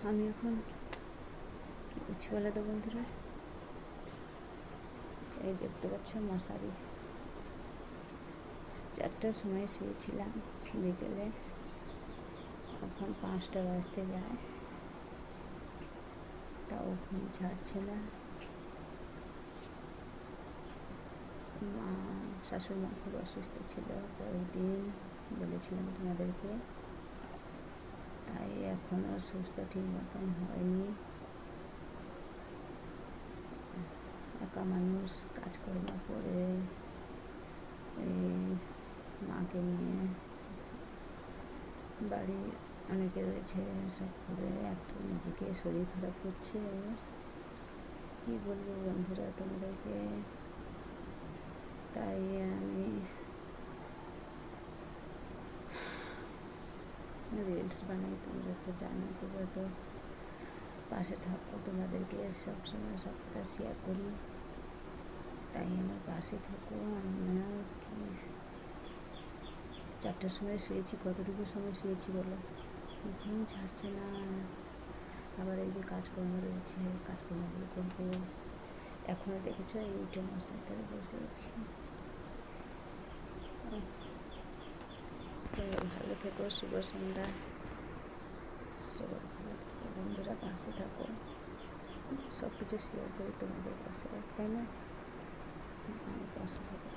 আমি এখন কী করছি বলে তো বন্ধুরা, এই দেখতে পাচ্ছ মশারি। 4টার সময় শুয়েছিলাম বিকেলে, এখন 5টা বাজতে যায়, তাও ঘুম ছাড়ছে না। মা শাশুড়ি মা খুব অসুস্থ ছিল, পরের দিন বলেছিলাম তোমাদেরকে, তাই এখনও সুস্থ ঠিক মতন হয়নি। একা মানুষ কাজকর্ম করে মাকে নিয়ে, বাড়ির অনেকে রয়েছে, সব করে একটু নিজেকে শরীর খারাপ করছে। কি বলবো বন্ধুরা তোমাদেরকে, তাই আমি রিলস বানাই, তোমরা তো জানো, তোমরা তো পাশে থাকো, তোমাদেরকে সবসময় সব কথা শেয়ার করি, তাই আমার পাশে থাকো। আমরা কি 4টার সময় শুয়েছি, কতটুকু সময় শুয়েছি বলো, ঘুম ছাড়ছে না। আবার এই যে কাজকর্ম রয়েছে, কাজকর্মগুলো করবো। এখনও দেখেছো এই উঠে মশার তলে বসে আছি। ভালো থেকো, শুভ সন্ধ্যা, সবাই ভালো থেকো বন্ধুরা, পাশে থাকো, সব কিছু শেয়ার করি তোমাদের পাশে, তাই না? আমার পাশে থাকো।